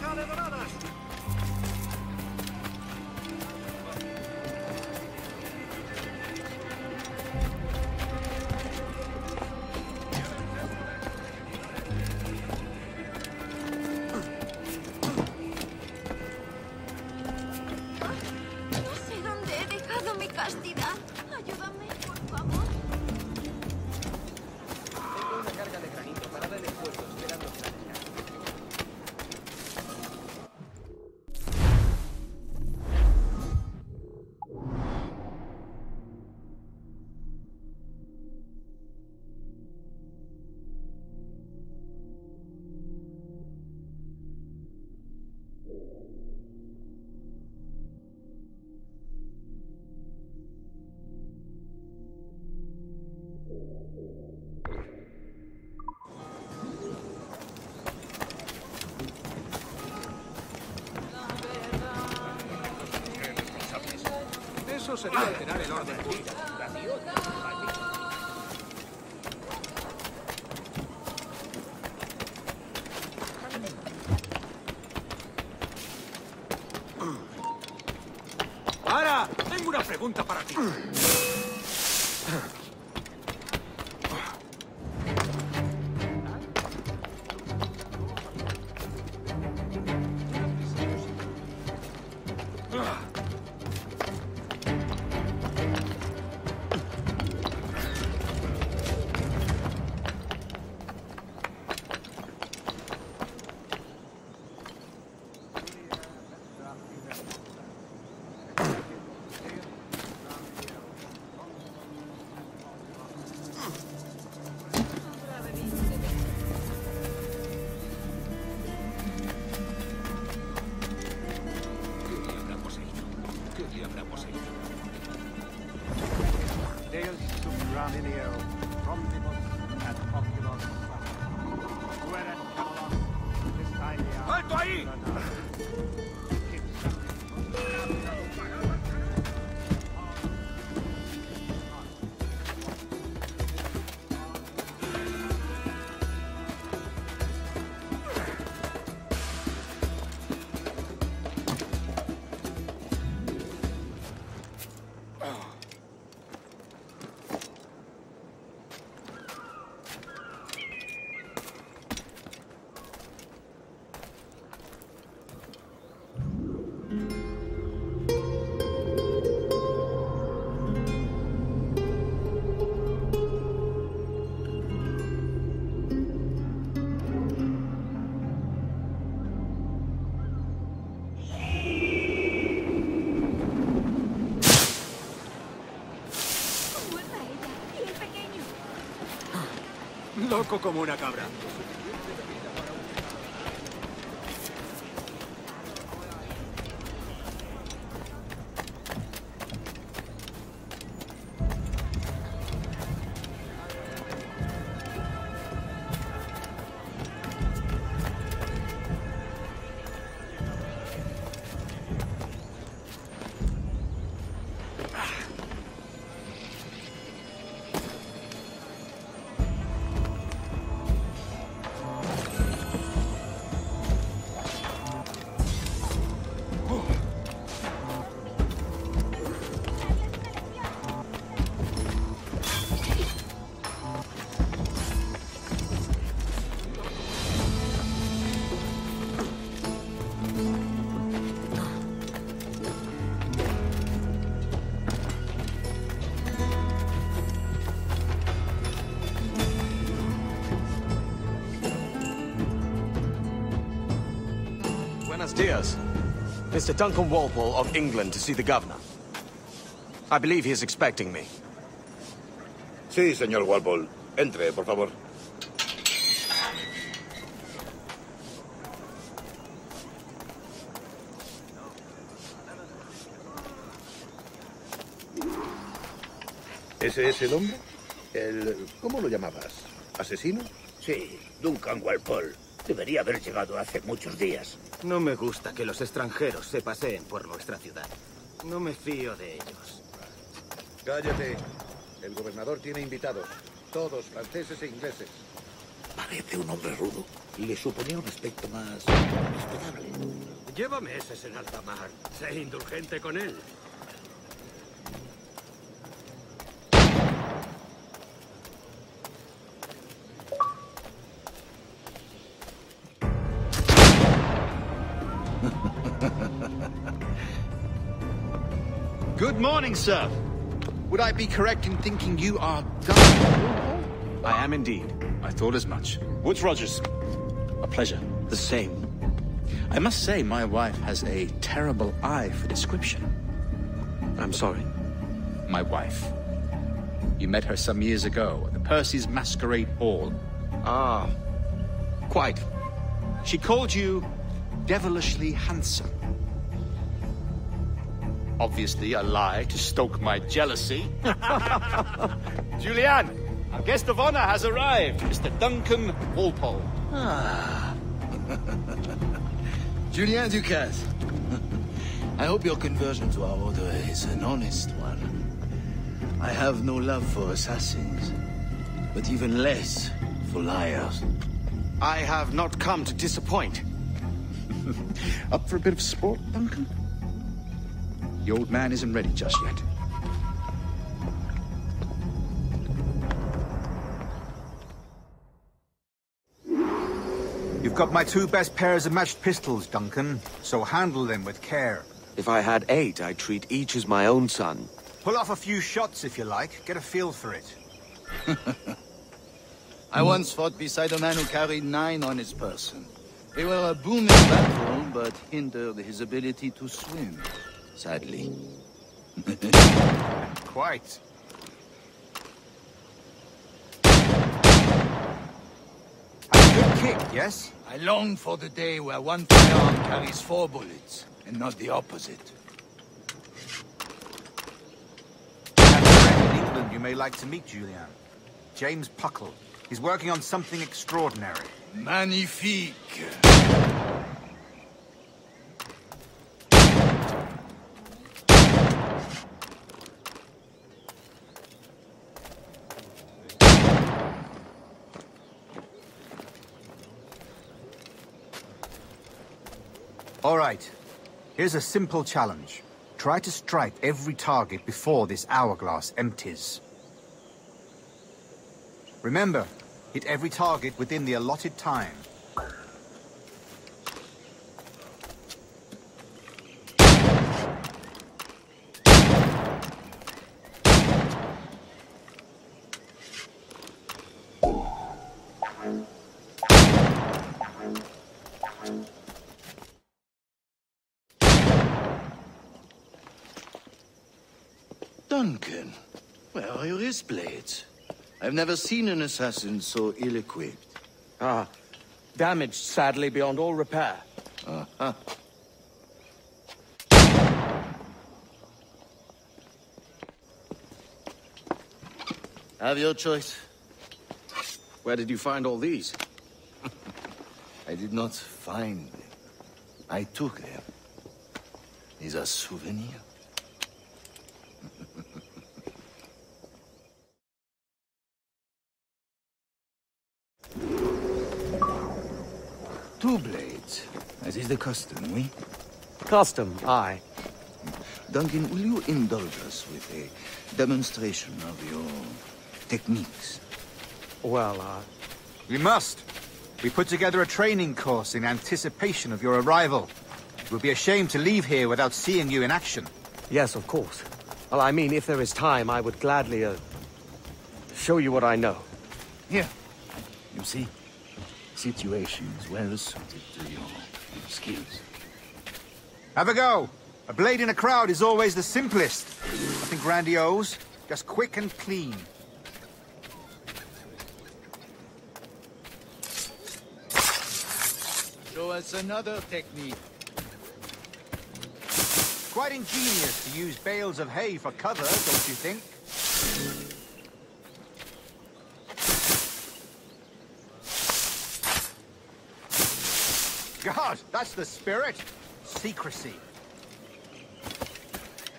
¡Sale doradas! No sé dónde he dejado mi castidad. Ayúdame, por favor. Tengo una carga de granito parada en el puerto esperando que la descargue. Eso sería alterar el orden público. ¡Para! Tengo una pregunta para ti. ¡Alto ahí! Loco como una cabra. Buenos dias. Mr. Duncan Walpole of England to see the governor. I believe he is expecting me. Sí, señor Walpole. Entre, por favor. ¿Ese es el hombre? ¿Cómo lo llamabas? ¿Asesino? Sí, Duncan Walpole. Debería haber llegado hace muchos días. No me gusta que los extranjeros se paseen por nuestra ciudad. No me fío de ellos. Cállate. El gobernador tiene invitados. Todos franceses e ingleses. Parece un hombre rudo. le suponía un aspecto más respetable. Llévame ese en alta mar. Sé indulgente con él. Good morning, sir. Would I be correct in thinking you are Duncan? I am indeed. I thought as much. Woods Rogers. A pleasure. The same. I must say, my wife has a terrible eye for description. I'm sorry. My wife. You met her some years ago at the Percy's Masquerade Ball. Ah, quite. She called you devilishly handsome. Obviously a lie to stoke my jealousy. Julianne, our guest of honor has arrived, Mr. Duncan Walpole. Ah. Julien Ducasse. I hope your conversion to our order is an honest one. I have no love for assassins, but even less for liars. I have not come to disappoint. Up for a bit of sport, Duncan? The old man isn't ready just yet. You've got my 2 best pairs of matched pistols, Duncan, so handle them with care. If I had 8, I'd treat each as my own son. Pull off a few shots if you like, get a feel for it. I once fought beside a man who carried 9 on his person. They were a boon in battle, but hindered his ability to swim, sadly. Quite. Had a good kick, yes? I long for the day where one firearm carries 4 bullets, and not the opposite. I have a friend in England you may like to meet, Julian. James Puckle. He's working on something extraordinary. Magnifique! All right. Here's a simple challenge. Try to strike every target before this hourglass empties. Remember, hit every target within the allotted time. Duncan, where are your wrist blades? I've never seen an assassin so ill-equipped. Ah, damaged sadly beyond all repair. Uh-huh. Have your choice. Where did you find all these? I did not find them. I took them. These are souvenirs. Two blades, as is the custom, oui? Custom, aye. Duncan, will you indulge us with a demonstration of your techniques? Well, We must. We put together a training course in anticipation of your arrival. It would be a shame to leave here without seeing you in action. yes, of course. Well, I mean, if there is time, I would gladly, show you what I know. Here. You see? Situations well suited to your skills. Have a go. A blade in a crowd is always the simplest. Nothing grandiose, just quick and clean. Show us another technique. Quite ingenious to use bales of hay for cover, don't you think? God, that's the spirit. Secrecy.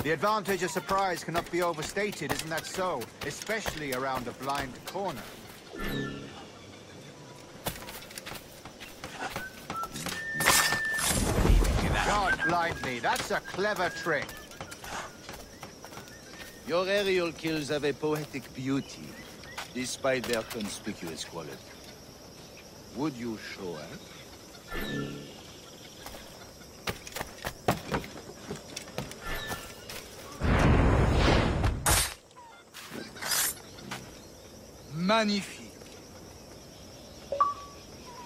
The advantage of surprise cannot be overstated, isn't that so? Especially around a blind corner. Nod blindly. That's a clever trick. Your aerial kills have a poetic beauty, despite their conspicuous quality. Would you show us? Magnifique.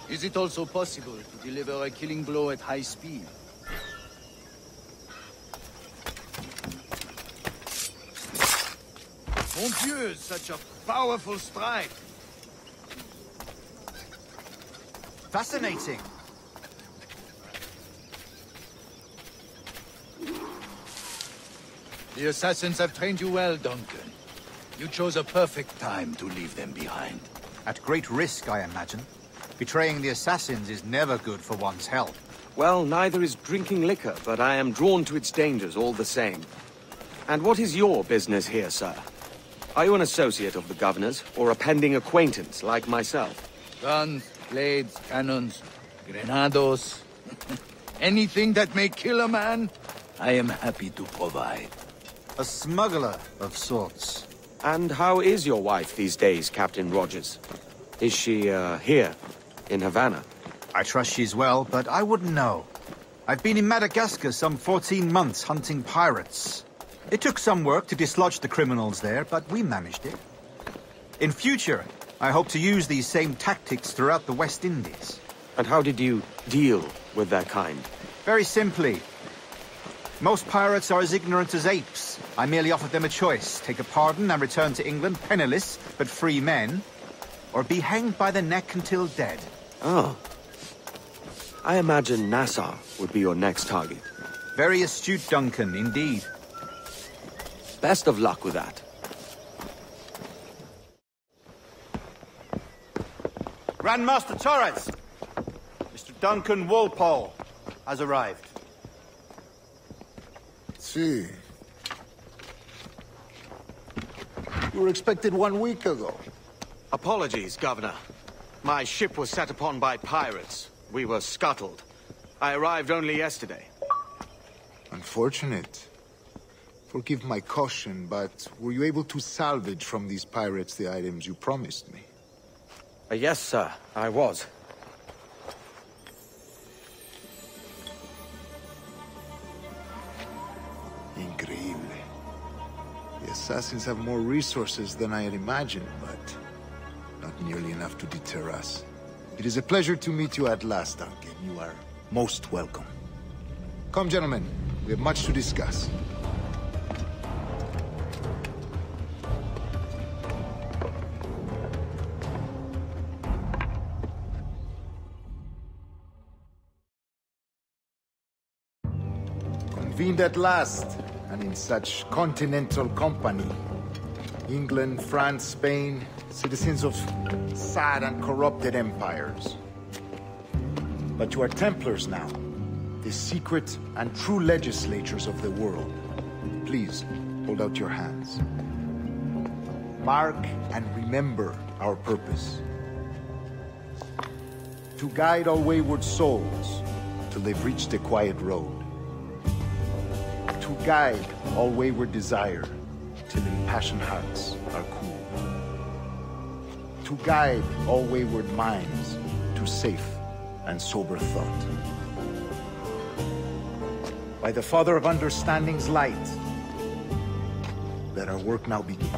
Is it also possible to deliver a killing blow at high speed? Mon Dieu, such a powerful strike! Fascinating. The assassins have trained you well, Duncan. You chose a perfect time to leave them behind. At great risk, I imagine. Betraying the assassins is never good for one's health. Well, neither is drinking liquor, but I am drawn to its dangers all the same. And what is your business here, sir? Are you an associate of the governor's, or a pending acquaintance like myself? Guns, blades, cannons, grenados. Anything that may kill a man, I am happy to provide. A smuggler of sorts. And how is your wife these days, Captain Rogers? Is she, here, in Havana? I trust she's well, but I wouldn't know. I've been in Madagascar some 14 months hunting pirates. It took some work to dislodge the criminals there, but we managed it. In future, I hope to use these same tactics throughout the West Indies. And how did you deal with that kind? Very simply. Most pirates are as ignorant as apes. I merely offered them a choice. Take a pardon and return to England penniless, but free men, or be hanged by the neck until dead. Oh. I imagine Nassau would be your next target. Very astute, Duncan, indeed. Best of luck with that. Grandmaster Torres! Mr. Duncan Walpole has arrived. See. You were expected 1 week ago. Apologies, Governor. My ship was set upon by pirates. We were scuttled. I arrived only yesterday. Unfortunate. Forgive my caution, but were you able to salvage from these pirates the items you promised me? Yes, sir, I was. Increíble. The assassins have more resources than I had imagined, but not nearly enough to deter us. It is a pleasure to meet you at last, Duncan. You are most welcome. Come, gentlemen. We have much to discuss. Convened at last, and in such continental company. England, France, Spain, citizens of sad and corrupted empires. But you are Templars now, the secret and true legislators of the world. Please, hold out your hands. Mark and remember our purpose. To guide all wayward souls till they've reached the quiet road. To guide all wayward desire till impassioned hearts are cool. To guide all wayward minds to safe and sober thought. By the Father of Understanding's light, let our work now begin.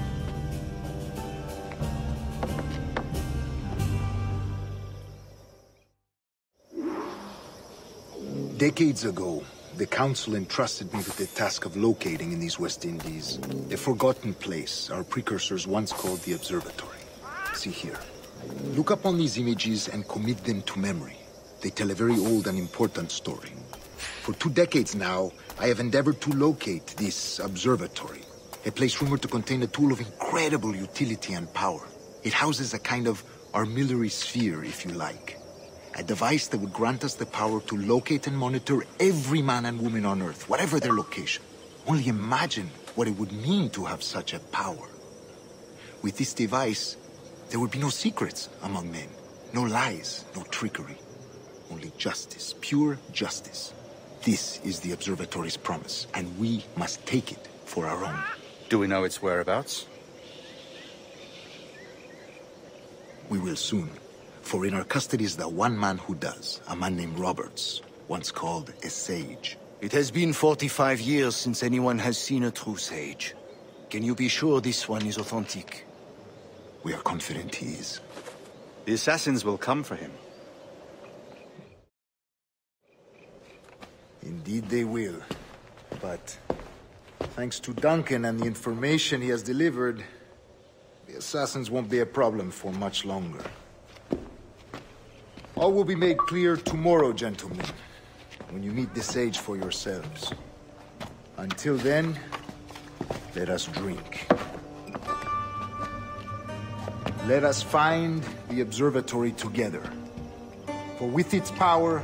Decades ago, the Council entrusted me with the task of locating in these West Indies a forgotten place our precursors once called the Observatory. See here. Look upon these images and commit them to memory. They tell a very old and important story. For 2 decades now, I have endeavored to locate this observatory, a place rumored to contain a tool of incredible utility and power. It houses a kind of armillary sphere, if you like. A device that would grant us the power to locate and monitor every man and woman on Earth, whatever their location. Only imagine what it would mean to have such a power. With this device, there would be no secrets among men, no lies, no trickery. Only justice, pure justice. This is the Observatory's promise, and we must take it for our own. Do we know its whereabouts? We will soon. For in our custody is the one man who does, a man named Roberts, once called a sage. It has been 45 years since anyone has seen a true sage. Can you be sure this one is authentic? We are confident he is. The assassins will come for him. Indeed they will. But thanks to Duncan and the information he has delivered, the assassins won't be a problem for much longer. All will be made clear tomorrow, gentlemen, when you meet the sage for yourselves. Until then, let us drink. Let us find the observatory together. For with its power,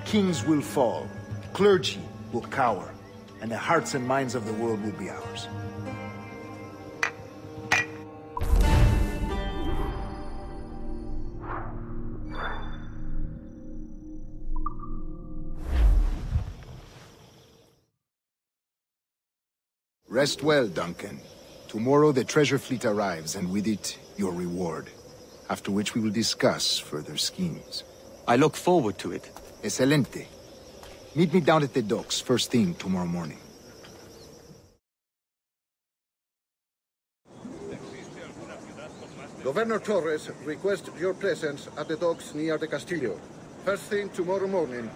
kings will fall, clergy will cower, and the hearts and minds of the world will be ours. Rest well, Duncan. Tomorrow the treasure fleet arrives, and with it, your reward. After which we will discuss further schemes. I look forward to it. Excelente. Meet me down at the docks first thing tomorrow morning. Governor Torres requests your presence at the docks near the Castillo. First thing tomorrow morning.